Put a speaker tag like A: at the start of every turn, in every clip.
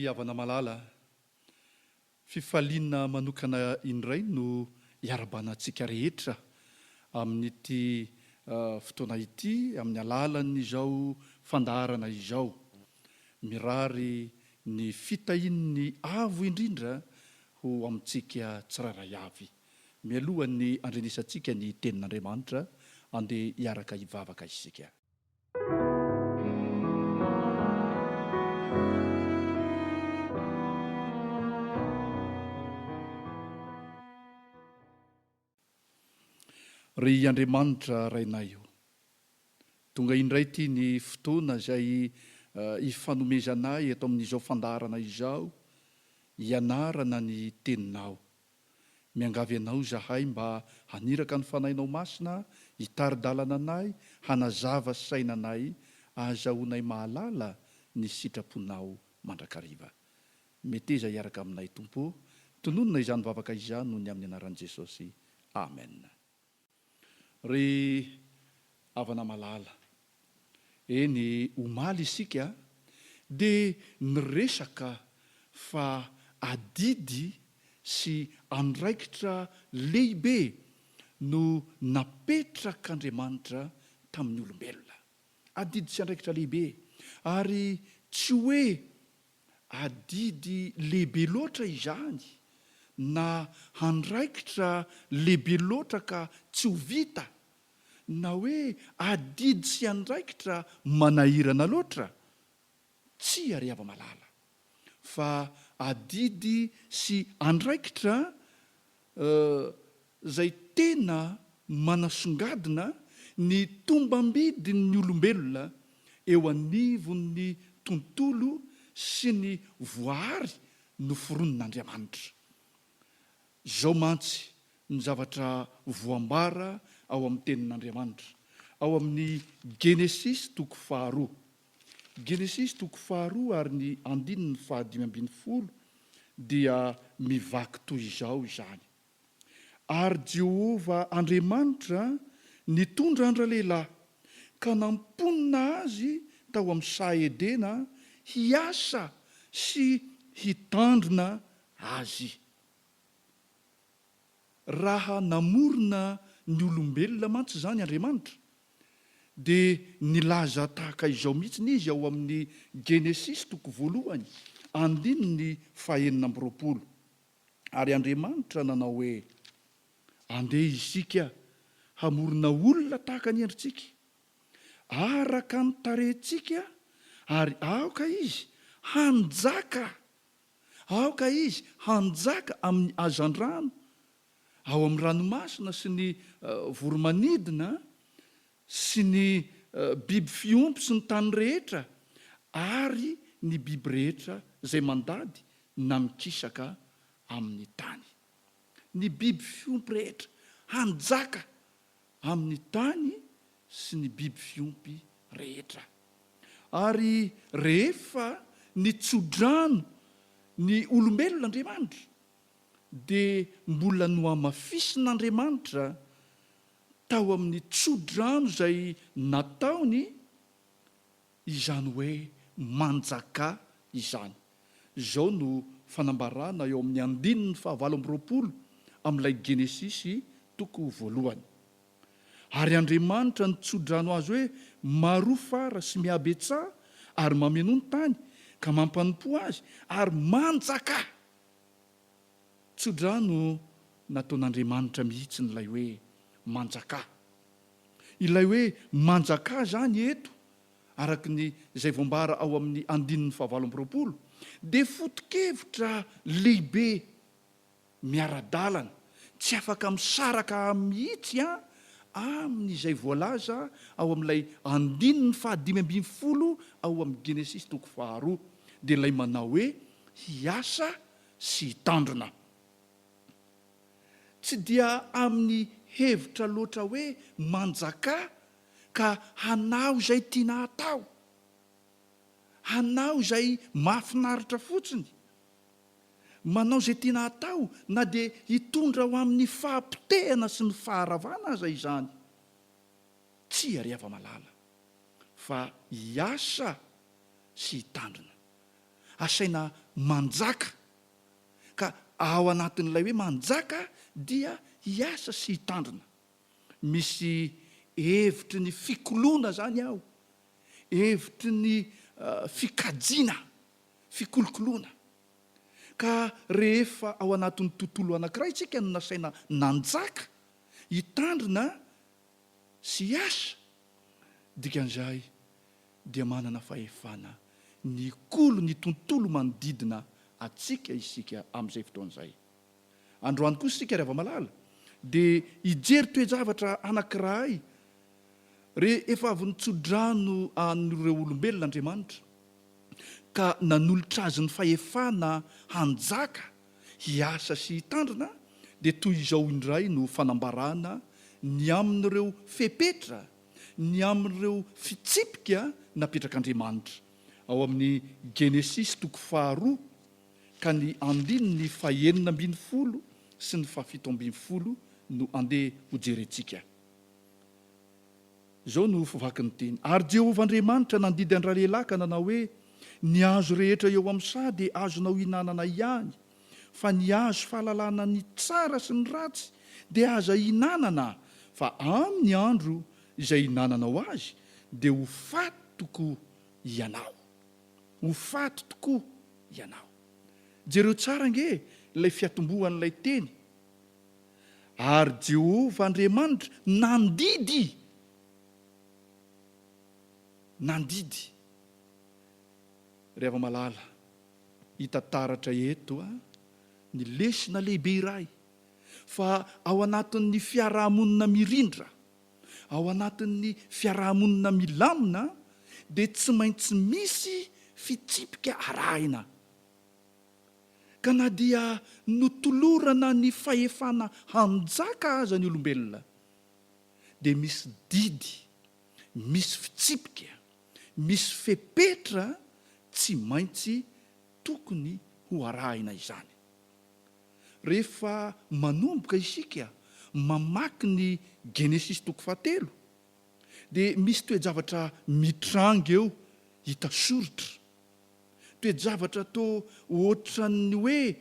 A: havana malala, fifaliana manokana indray no iarabanantsika rehetra amin'ity fotoana ity, amin'ny alalan'izao fandaharana izao. Mirary ny fitahin'ny avo indrindra ho amintsika tsiraray avy. Mialohan'ny andrenisantsika ny tenin'Andriamanitra, andeha hiaraka hivavaka isika. Ry Andriamanitra rainay io, tonga indray ity ny fotoana izay hifanomezanay eto amin'izao fandaharana izao, hianarana ny teninao. Miangavy anao zahay mba haniraka ny fanahinao masina, hitari-dalana anay, hanazava sainanay, ahazahoanay mahalala ny sitraponao mandrakariva. Meteza hiaraka aminay Tompo, tononona izany vavaka izany noho ny amin'ny anaran'i Jesosy. Amen. Ry havana malala, eny omaly isika dia niresaka fa adidy sy andraikitra lehibe no napetrak'Andriamanitra tamin'ny olombelona. Adidy sy andraikitra lehibe, ary tsy hoe adidy lehibe loatra izany, na andraikitra lehibe loatra ka tsy ho vita, na hoe adidy sy andraikitra manahirana loatra, tsy ary hava-malala, fa adidy sy andraikitra zay tena manasongadina ny tombambidin'ny olombelona eo anivon'ny tontolo sy ny voary noforonon'Andriamanitra. Zao mantsy ny zavatra voambara ao amin'ny tenin'Andriamanitra, ao amin'ny Genesis toko 2. Genesis toko 2 ary ny andininy 5:12 dia mivaky toy izao izany. Ary Jehova Andriamanitra nitondra andra-lehilahy ka namponina azy tao amin'ny saha Edena hiasa sy hitandrina azy. Raha namorona ny olombelona mantsy zany Andriamanitra, dia nilaza tahaka izao mihitsy izy ao amin'ny Genesis toko 1 andininy 9:20. Ary Andriamanitra nanao hoe, andeha isika hamorona olona tahaka ny endritsika, araka ny tarehintsika, ary aoka izy hanjaka amin'ny hazan-drano, ao amin'ny ranomasina sy ny voromanidina sy ny biby fiompy sy ny tany rehetra, ary ny biby rehetra zay mandady na mikisaka amin'ny tany. Ny biby fiompy rehetra hanjaka amin'ny tany sy ny biby fiompy rehetra. Ary rehefa nitsodrano ny olombelon'Andriamanitra, dia mbola nohamafisin'Andriamanitra tao amin'ny tsodrano zay nataony izany hoe manjaka izany. Zao no fanambarana eo amin'ny andininy 9:20 amin'ilay Genesis toko 1. Ary Andriamanitra nitsodrano azy hoe marofara sy mihabetsah ary mameno ny tany, ka mampanompo azy ary manjaka. Tsodrano nataon'Andriamanitra mihitsy n'ilay hoe manjaka. Ilay hoe manjaka zany eto, araka ny zay voambara ao amin'ny andininy 9:20, dia foto-kevitra lehibe miara-dalana, tsy afaka misaraka mihitsy amin'izay voalaza ao amin'ilay andininy 5:12 ao amin'ny Genesis toko 2, dia ilay manao hoe hiasa sy hitandrina. Tsy dia amin'ny hevitra loatra hoe manjaka ka hanao izay tiana atao, hanao izay mahafinaritra fotsiny, manao izay tiana atao, na dia hitondra ho amin'ny fahampitehana sy ny faharavana aza izany. Tsy ary hava-malala, fa hiasa sy hitandrina. Asaina manjaka. Ka ao anatin'ilay hoe manjaka dia hiasa sy hitandrina. Misy hevitry ny fikoloana zany ao, hevitry ny fikajiana, fikolokoloana. Ka rehefa ao anatin'ny tontolo anankiray tsika no nasaina nanjaka, hitandrina sy hiasa, dikan'izay dia manana fahefana ny kolo ny tontolo manodidina atsika isika amin'izay fotoan'izay. Androany kosa isika rehefa malala dia hijery toe-javatra anankiray efa avy nitsodrano an'ireo olombelona Andriamanitra ka nanolotra azy ny fahefana hanjaka hiasa sy hitandrina, dia toy izao indray no fanambarana ny amin'ireo fepetra, ny amin'ireo fitsipika napetrak'Andriamanitra ao amin'ny Genesis 2 ka ny 9:10 sy ny 17 no andeha hojerentsika. Izao no fivakiny teny. Ary Jehovah Andriamanitra nandidy an-dralehilahy ka nanao hoe, ny hazo rehetra eo amin'ny sa dia azonao hinanana ihany, fa ny hazo fahalalana ny tsara sy ny ratsy dia aza hinanana, fa amin'ny andro izay hinananao azy dia ho faty tokoa ianao. Ho faty tokoa ianao. Jereo tsara nge ilay fiatombohan'ilay teny. Ary Jehovah Andriamanitra nandidy rehefa malala hita taratra eto ny lesina lehibe iray fa ao anatin'ny fiarahamonina mirindra, ao anatin'ny fiarahamonina milamina dia tsy maintsy misy fitsipika arahina. Ka na dia notolorana ny fahefana hanjaka aza ny olombelona, dia misy didy, misy fitsipika, misy fepetra tsy maintsy tokony ho arahina izany. Rehefa manomboka isika mamaky ny Genesis 1 dia misy toe-javatra mitranga eo hita soritra. Toe-javatra to ohatran'ny hoe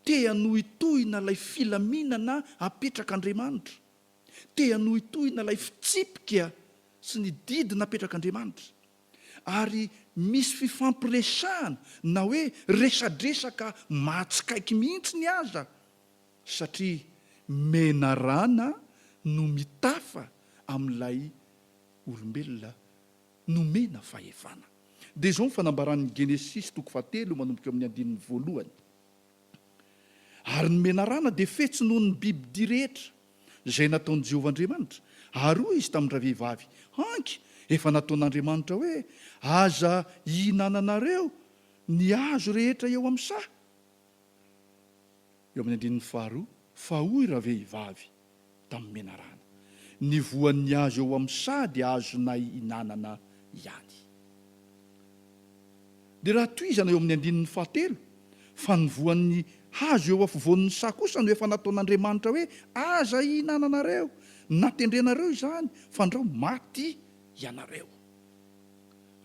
A: te hanohitohina ilay filaminana apetrak'Andriamanitra, te hanohitohina ilay fitsipika sy ny didy napetrak'Andriamanitra. Ary misy fifampiresahana na hoe resadresaka matsikaiky mihitsy ny aza, satria menarana no mitafa amin'ilay olombelona nomena fahefana. Dia izao ny fanambaran'ny Genesis 1 manomboka amin'ny 1. Ary ny menarana dia fetsy noho ny bibidia rehetra izay nataon'i Jehovah Andriamanitra. Ary hoy izy tamin'ireo vehivavy, anky efa nataon'Andriamanitra hoe aza hihinananareo ny hazo rehetra eo amin'ny sa. Eo amin'ny 2, fa hoy raha vehivavy tamin'ny menarana, ny voan'ny hazo eo amin'ny sa dia azonay hinanana ihany. Dia raha toizana eo amin'ny 7, fa ny voan'ny hazo eo afovoan'ny sa kosa no efa nataon'Andriamanitra hoe aza hihinananareo, natendrenareo izany fa andrao maty ianareo.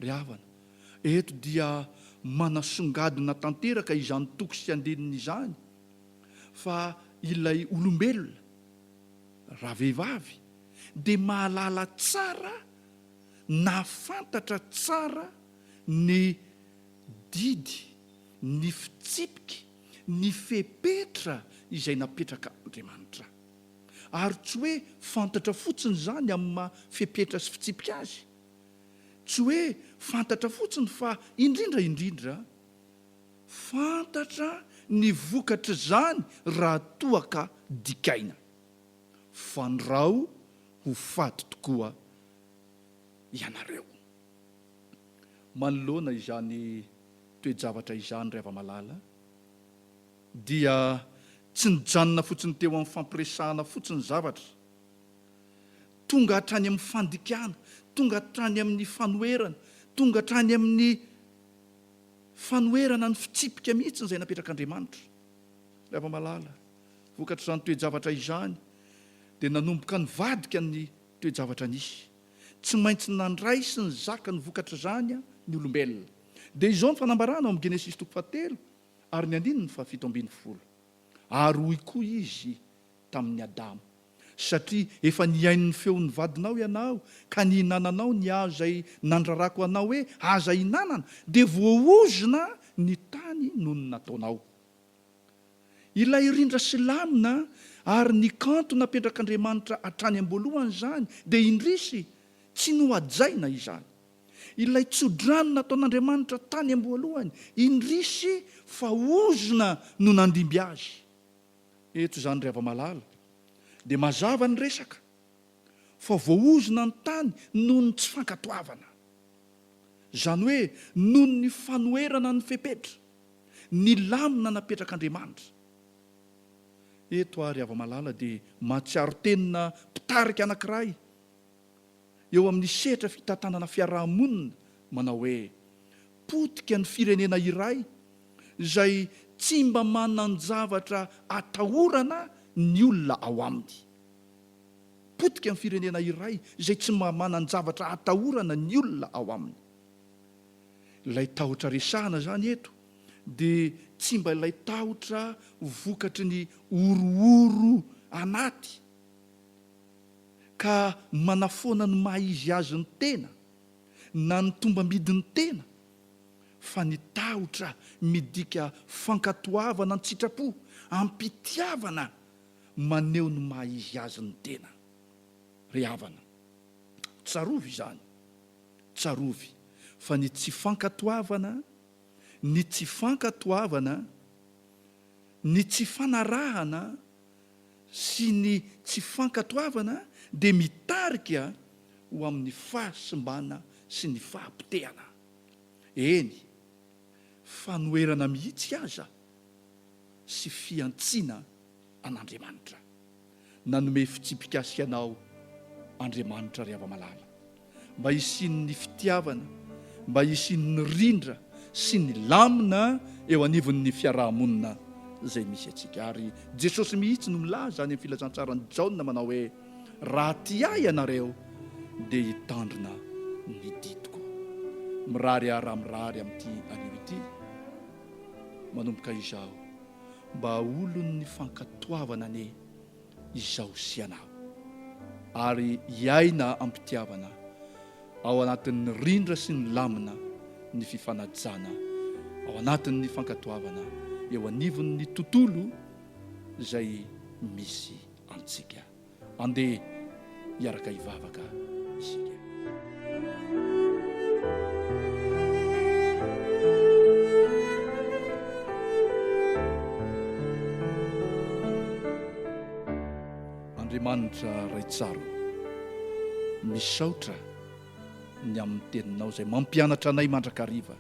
A: Ry havana, eto dia manasongadina tanteraka izany toko sy andeniny izany, fa ilay olombelona, raha vehivavy, dia mahalala tsara, nafantatra tsara ny didy, ny fitsipika, ny fepetra izay napetraka Andriamanitra. Ary tsy hoe fantatra fotsiny zany amin'ny maha fepetra sy fitsipika azy, tsy hoe fantatra fotsiny fa indrindra fantatra ny vokatra zany raha toa ka dikaina, fandrao ho faty tokoa ianareo. Manoloana izany toe-javatra izany rehefa malala dia tsy nijanona fotsiny teo amin'ny fampiresahana fotsiny zavatra, tonga hatrany amin'ny fandikana, tonga hatrany amin'ny fanoherana, tonga hatrany amin'ny fanoherana ny fitsipika mihitsy izay napetrak'Andriamanitra. Rehefa malala vokatra izany toe-javatra izany dia nanomboka nivadika ny toe-javatra nisy. Tsy maintsy nandray sy ny zaka ny vokatra izany ny olombelona. dia izao ny fanambarana ao amin'ny Genesis 7 ary ny andininy 7:10. Ary hoy koa izy tamin'ny Adamo, satria efa niain'ny feon'ny vadinao ianao ka nihinananao ny hazo izay nandrarako anao hoe aza hinanana, dia voaozona ny tany noho ny nataonao. Ilay rindra sy lamina ary ny kanto napetrak'Andriamanitra hatrany am-boalohany zany dia indrisy tsy nohajaina izany. Ilay tsodrano nataon'Andriamanitra tany am-boalohany indrisy fa ozona no nandimby azy. Eto izany ry hava-malala, dia mazava ny resaka fa voaozona ny tany noho ny tsy fankatoavana. Izany hoe noho ny fanoherana ny fepetra, ny lamina napetrak'Andriamanitra. Eto ary hava-malala dia mahatsiaro tenina mpitarika anankiray eo amin'ny sehatra fitantanana fiarahamonina manao hoe potika ny firenena iray izay tsy mba manan-javatra atahorana ny olona ao aminy. Potika ny firenena iray izay tsy mba manan-javatra atahorana ny olona ao aminy. Ilay tahotra resahana zany eto dia tsy mba ilay tahotra vokatry ny orooro anaty ka manafoana ny maha-izy azy ny tena na ny tombamidiny tena, fa ny tahotra midika fankatoavana ny sitrapo, ampitiavana maneho ny maha-izy azy ny tena. Ry havana, tsarovy izany, tsarovy fa ny tsy fankatoavana, ny tsy fankatoavana, ny tsy fanarahana sy ny tsy fankatoavana dia mitarika ho amin'ny fahasimbana sy ny fahampitehana. Eny, fanoherana mihitsy aza sy fiantsiana an'Andriamanitra. Nanome fitsipikasy anao Andriamanitra ry hava-malala, mba hisian'ny fitiavana, mba hisian'ny rindra sy ny lamina eo anivon'ny fiarahamonina izay misy atsika. Ary Jesosy mihitsy no milaza any amin'ny filazantsarany Jaona manao hoe raha ty ahy ianareo dia hitandrina ny didiko. Mirary ara mirary amin'ity anio ity, manomboka izao mba olon'ny fankatoavana ane izao sy anao, ary hiaina ampitiavana ao anatin'ny rindra sy ny lamina ny fifanajana, ao anatin'ny fankatoavana eo anivon'ny tontolo izay misy antsika. Andeha hiaraka hivavaka isika. Andriamanitra ray tsaro, misaotra ny amin'ny teninao izay mampianatra anay mandrakariva,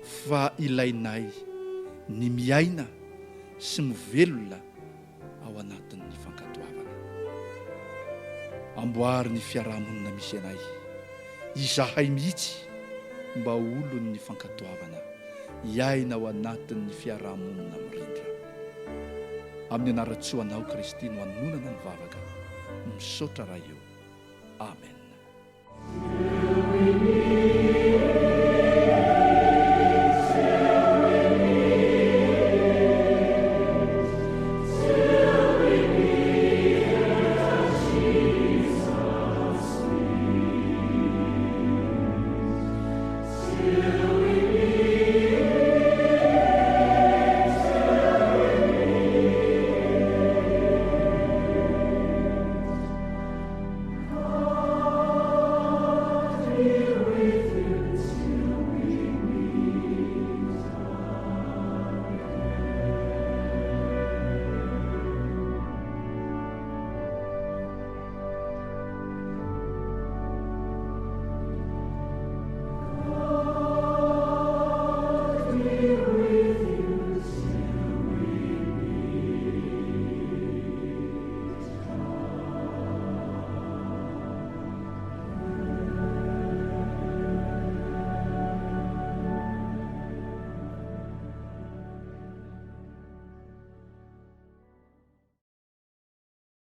A: fa ilainay ny miaina sy mivelona ao anatin'ny fankatoavana. Amboary ny fiarahamonina misy anay, izahay mihitsy mba olon'ny fankatoavana, hiaina ao anatin'ny fiarahamonina mirindra. Amin'ny anaratsoanao Kristy no hanonana ny vavaka, misaotra raha eo. Amen.